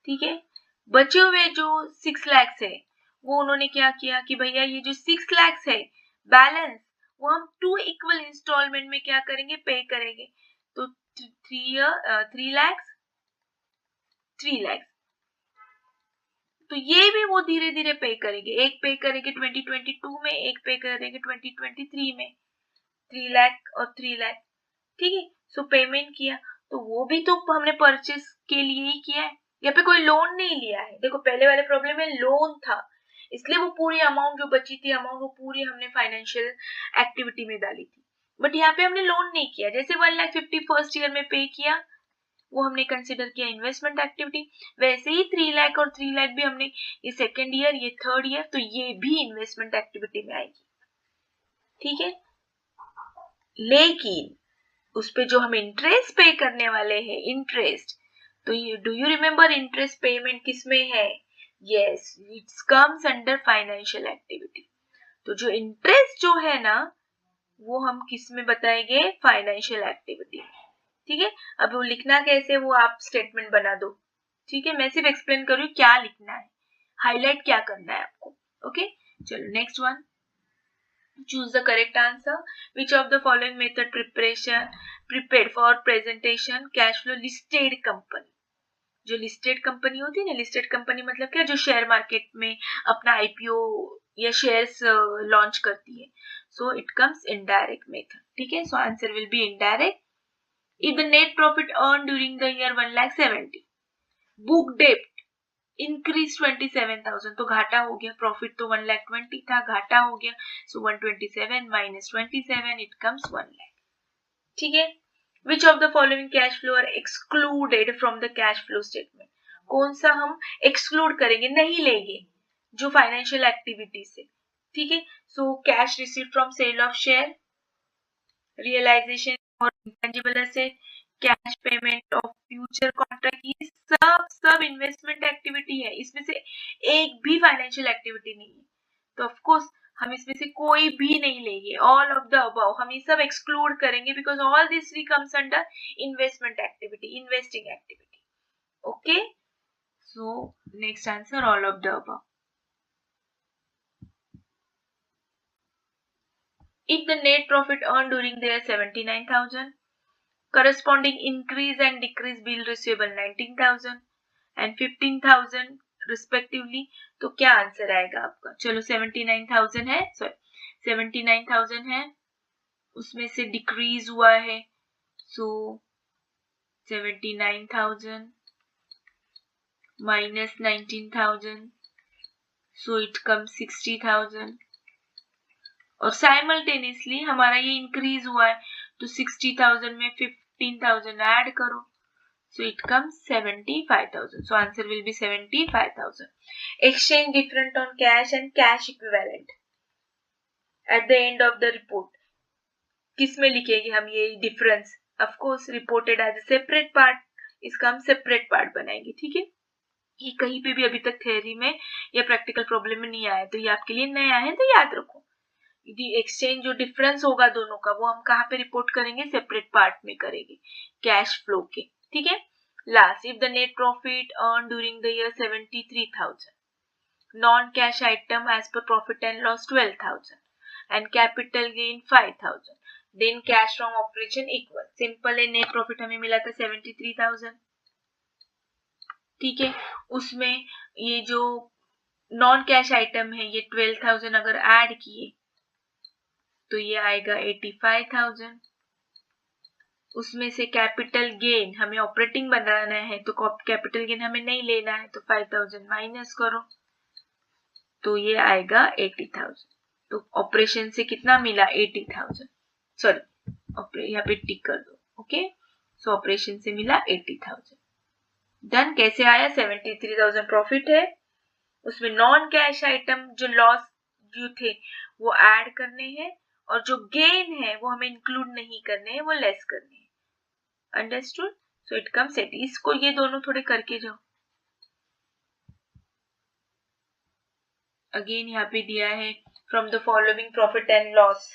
S1: ठीक है, बचे हुए जो 6 लाख है वो उन्होंने क्या किया कि भैया ये जो 6 लाख है बैलेंस वो हम 2 इक्वल इंस्टॉलमेंट में क्या करेंगे? पे करेंगे। तो 3 लाख, तो ये भी वो धीरे धीरे पे करेंगे। एक पे करेंगे 2022 में, एक पे करेंगे 2023 में, 3 लाख और 3 लाख। ठीक है, सो पेमेंट किया, तो वो भी तो हमने परचेस के लिए ही किया है, यहाँ पे कोई लोन नहीं लिया है। देखो पहले वाले प्रॉब्लम में लोन था, इसलिए वो पूरी अमाउंट जो बची थी अमाउंट वो पूरी हमने फाइनेंशियल एक्टिविटी में डाली थी। बट यहाँ पे हमने लोन नहीं किया। जैसे 1,50,000 फर्स्ट ईयर में पे किया वो हमने कंसिडर किया इन्वेस्टमेंट एक्टिविटी, वैसे ही 3 लाख और 3 लाख भी हमने ये सेकेंड ईयर, ये थर्ड ईयर, तो ये भी इन्वेस्टमेंट एक्टिविटी में आएगी। ठीक है, लेकिन उस पे जो हम इंटरेस्ट पे करने वाले हैं, इंटरेस्ट, तो ये do you remember interest payment किसमें है? Yes, it's comes under financial activity. तो जो इंटरेस्ट जो है ना वो हम किस में बताएंगे? Financial activity. ठीक है, अब वो लिखना कैसे वो आप स्टेटमेंट बना दो। ठीक है, मैं सिर्फ एक्सप्लेन कर रही हूँ क्या लिखना है, हाईलाइट क्या करना है आपको। ओके, चलो next one, choose the correct answer. Which of the following method prepared for presentation cash flow listed company? जो लिस्टेड कंपनी होती है ना, लिस्टेड कंपनी मतलब क्या? जो शेयर मार्केट में अपना आईपीओ या शेयर्स लॉन्च करती है। So it comes indirect method. ठीक है, so answer will be indirect. If the net profit earned during the year 1,70,000, book debt increase 27,000, तो घाटा हो गया। प्रॉफिट तो 1,20,000 था, घाटा हो गया, so 127 minus 27 it comes 1 lakh। ठीक है, which of the following cash flow are excluded from the cash flow statement? कौन सा हम एक्सक्लूड करेंगे, नहीं लेंगे जो फाइनेंशियल एक्टिविटी से। ठीक है, so cash receive from sale of share, realisation और intangible asset, cash payment of future contract, ये सब इन्वेस्टमेंट एक्टिविटी है। इसमें से एक भी फाइनेंशियल एक्टिविटी नहीं है, तो ऑफ कोर्स हम इसमें से कोई भी नहीं लेंगे। ऑल ऑफ द अबव हम ये सब एक्सक्लूड करेंगे because all this three comes under investment activity, investing activity. Okay, so next answer all of the above. If the net profit earned during the year 79,000, corresponding increase and decrease bill receivable 19,000 and 15,000 respectively, तो क्या answer आएगा आपका? चलो 79,000 है, sorry 79,000 है, उसमें से decrease हुआ है, सो 79,000 minus 19,000, so it comes 60,000। और साइमल्टेनियसली हमारा ये इंक्रीज हुआ है, तो 60,000 में 15,000 ऐड करो, so it comes 75,000, so answer will be 75,000। exchange different on cash and cash equivalent at the end of the report, किस में लिखेंगे हम ये difference? Of course reported as a separate part, इसका हम सेपरेट पार्ट बनाएंगे। ठीक है, ये कहीं पे भी अभी तक थ्योरी में या प्रैक्टिकल प्रॉब्लम में नहीं आया, तो ये आपके लिए नया है, तो याद रखो। एक्सचेंज जो डिफरेंस होगा दोनों का, वो हम कहाँ पे रिपोर्ट करेंगे, सेपरेट पार्ट में करेंगे कैश फ्लो के, ठीक है। Last, if the net profit earn during the year 73,000, non cash item as per profit and loss 12,000 and capital gain 5,000, then cash from operation equal. Simple है, net profit हमें मिला था 73,000, ठीक है। उसमें ये जो नॉन कैश आइटम है ये 12,000 अगर ऐड किए तो ये आएगा 85,000। उसमें से कैपिटल गेन हमें ऑपरेटिंग बनाना है तो कैपिटल गेन हमें नहीं लेना है, तो 5,000 माइनस करो तो ये आएगा 80,000। तो ऑपरेशन से कितना मिला, 80,000, सॉरी यहाँ पे टिक कर दो, ओके। सो ऑपरेशन से मिला 80,000। डन। कैसे आया, 73,000 प्रॉफिट है, उसमें नॉन कैश आइटम जो लॉस जो थे वो ऐड करने हैं, और जो गेन है वो हमें इंक्लूड नहीं करने हैं, वो लेस करने हैं। अंडरस्टूड। So it comes 80। इसको ये दोनों थोड़े करके जाओ। अगेन यहाँ पे दिया है from the following profit and loss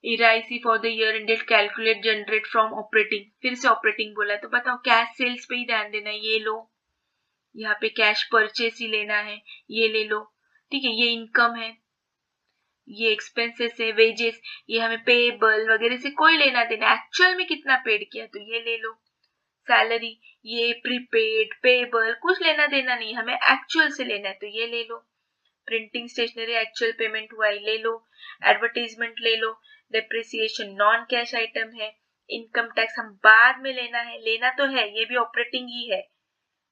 S1: ERIC for the year ended calculate generate from operating. फिर से ऑपरेटिंग बोला तो बताओ, कैश सेल्स पे ही ध्यान देना। ये लो, यहाँ पे कैश परचेस ही लेना है, ये ले लो, ठीक है। ये इनकम है, ये एक्सपेंसेस है, वेजेस, ये हमें पेबल वगैरह से कोई लेना देना, एक्चुअल में कितना पेड किया तो ये ले लो। सैलरी, ये प्रीपेड पेबल कुछ लेना देना नहीं, हमें एक्चुअल से लेना है तो ये ले लो। प्रिंटिंग स्टेशनरी एक्चुअल पेमेंट हुआ है, ले लो। एडवर्टाइजमेंट ले लो। डेप्रिसिएशन नॉन कैश आइटम है। इनकम टैक्स हम बाद में लेना है, लेना तो है, ये भी ऑपरेटिंग ही है,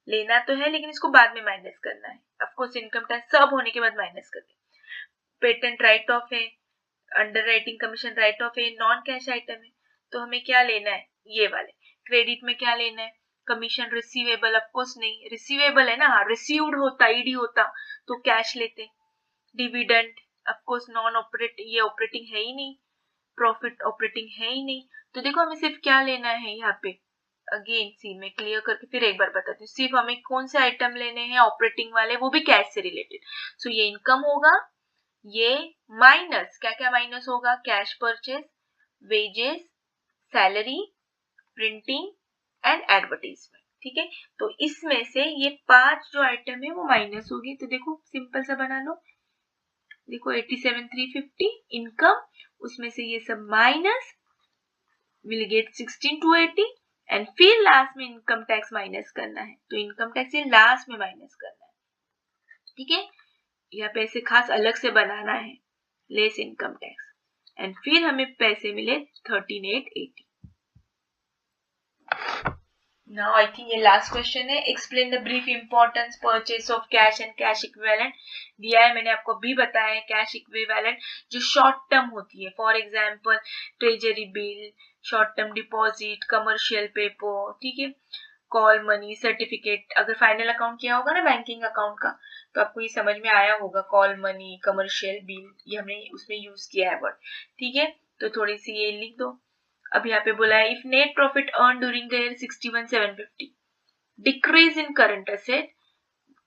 S1: लेना तो है लेकिन इसको बाद में माइनस करना है। ऑफ कोर्स इनकम टैक्स सब होने के बाद माइनस करते हैं। पेटेंट राइट ऑफ है, under writing commission right of है, नॉन कैश आइटम है, तो हमें क्या लेना है, ये वाले। क्रेडिट में क्या लेना है, कमीशन रिसीवेबल, ऑफ कोर्स नहीं, रिसीवेबल है ना, हाँ रिसीव्ड होता, ईडी होता तो कैश लेते। Dividend of course non operate, ये ऑपरेटिंग है ही नहीं, प्रॉफिट ऑपरेटिंग है ही नहीं, तो देखो हमें सिर्फ क्या लेना है यहाँ पे। अगेन सी मैं क्लियर करके फिर एक बार बताती हूँ, सिर्फ हमें कौन से आइटम लेने हैं, ऑपरेटिंग वाले, वो भी कैश से रिलेटेड। सो ये इनकम होगा, ये माइनस क्या क्या माइनस होगा, cash purchase, wages, salary, printing and advertisement, ठीक है। तो इसमें से ये 5 जो आइटम है वो माइनस होगी। तो देखो सिंपल सा बना लो, देखो 87,350 इनकम, उसमें से ये सब माइनस, विल गेट 16,280 एंड फिर लास्ट में इनकम टैक्स माइनस करना है, तो इनकम टैक्स ये लास्ट में माइनस करना है, ठीक है। यहाँ पे ऐसे खास अलग से बनाना है, लेस इनकम टैक्स, एंड फिर हमें पैसे मिले 13,880। नाउ आई थिंक ये लास्ट क्वेश्चन है, explain the brief importance purchase of cash and cash equivalent. दिया है, मैंने आपको भी बताया है, कैश इक्विवेलेंट जो शॉर्ट टर्म होती है, for example treasury bill, short term deposit, commercial paper, ठीक है, कॉल मनी, सर्टिफिकेट। अगर फाइनल अकाउंट किया होगा ना बैंकिंग अकाउंट का तो आपको ये समझ में आया होगा, कॉल मनी, कमर्शियल बिल, ये हमने उसमें यूज किया है वर्ड, ठीक है। तो थोड़ी सी ये लिख दो। अब यहाँ पे बोला है, if net profit earn during the year 61,750, decrease in current asset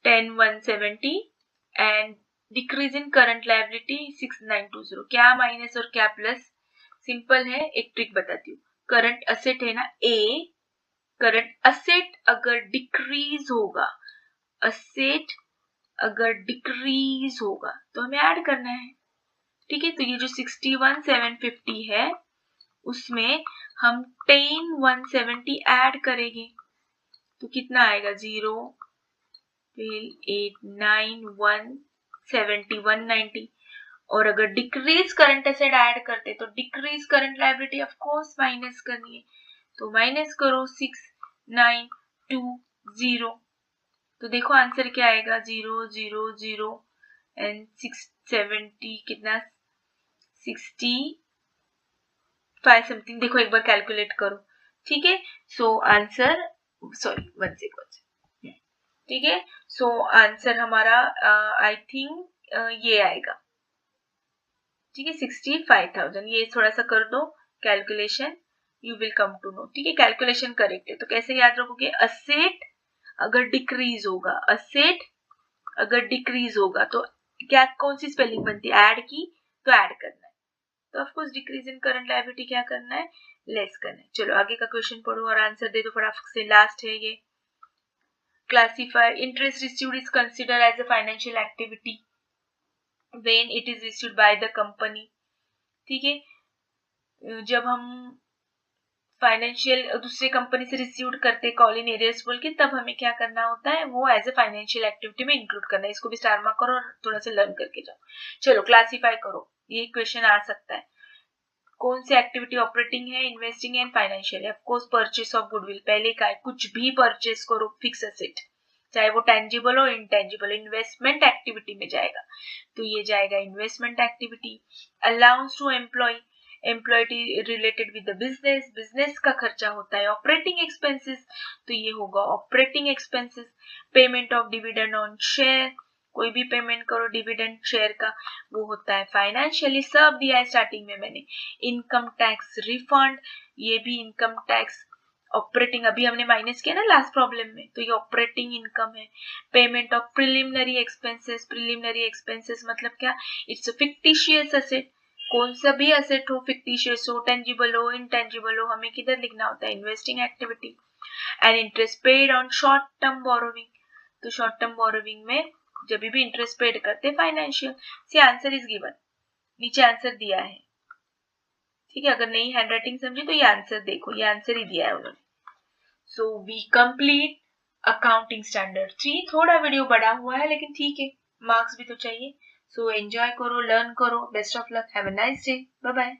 S1: 10,170 and decrease in current liability 6,920, क्या माइनस और क्या प्लस। सिंपल है, एक ट्रिक बताती हूँ। करंट एसेट है ना ए, करंट एसेट अगर डिक्रीज होगा, एसेट अगर डिक्रीज होगा तो हमें ऐड करना है, ठीक है। तो ये जो 61,750 है उसमें हम 10,170 ऐड करेंगे तो कितना आएगा, 0,89170 190। और अगर डिक्रीज करंट एसेट ऐड करते तो decrease current liability of course minus करनी है, तो माइनस करो 6,920। तो देखो आंसर क्या आएगा, 0,0,0 एंड 670 कितना, 65 समथिंग। देखो एक बार कैलकुलेट करो, ठीक है। सो आंसर, सॉरी 1 सेकंड, ठीक है। सो आंसर हमारा आई थिंक ये आएगा, ठीक है, 65,000। ये थोड़ा सा कर दो calculation, you will come to know, ठीक है। कैलकुलेशन करेक्ट है तो कैसे याद रखोगे, असेट अगर डिक्रीज होगा, असेट अगर डिक्रीज होगा तो क्या, कौन सी स्पेलिंग बनती है, ऐड की तो ऐड करना है, तो of course decrease in current liability क्या करना है, लेस करना है। चलो आगे का क्वेश्चन पढ़ो और आंसर दे दो फटाफट से, लास्ट है ये। Classify interest received is consider as a financial activity when it is received by the company. ठीक है, जब हम फाइनेंशियल दूसरे कंपनी से रिसीव्ड करते कॉल इन एरियर्स बोल के, तब हमें क्या करना होता है, वो एज ए फाइनेंशियल एक्टिविटी में इंक्लूड करना है। इसको भी स्टार मार्क करो और थोड़ा सा लर्न करके जाओ। चलो क्लासिफाई करो, ये क्वेश्चन आ सकता है। कौन सी एक्टिविटी ऑपरेटिंग है, इन्वेस्टिंग एंड फाइनेंशियल है? Of course purchase of goodwill, पहले का है, कुछ भी परचेस करो फिक्स एसेट, चाहे वो टेंजिबल हो इनटेंजिबल, इन्वेस्टमेंट एक्टिविटी में जाएगा, तो ये जाएगा investment activity. Allowance to employ, employ related with the business, business का खर्चा होता है। ऑपरेटिंग एक्सपेंसेस, तो ये होगा operating expenses. Payment of dividend on share, कोई भी पेमेंट करो डिविडेंड शेयर का, वो होता है फाइनेंशियली। सब दिया है स्टार्टिंग में मैंने। इनकम टैक्स रिफंड, ये भी इनकम टैक्स ऑपरेटिंग, अभी हमने माइनस किया ना लास्ट प्रॉब्लम में, तो ये ऑपरेटिंग इनकम है। Payment of preliminary expenses, preliminary expenses मतलब क्या, इट्स अ फिक्टिशियस एसेट, कौन सा भी एसेट हो, फिक्टिशियस हो, टेंजिबल हो, इनटेंजिबल हो, हमें किधर लिखना होता है, investing activity. And interest paid on short term borrowing, तो शॉर्ट टर्म बोरोविंग में जब भी इंटरेस्ट पेड करते financial. See answer is given, नीचे आंसर दिया है। ठीक है, अगर नहीं हैंडराइटिंग समझे तो ये आंसर देखो, ये आंसर ही दिया है उन्होंने। So we complete accounting standard 3। थोड़ा वीडियो बड़ा हुआ है लेकिन ठीक है, मार्क्स भी तो चाहिए। सो एंजॉय करो, लर्न करो, best of luck, have a nice day, bye bye.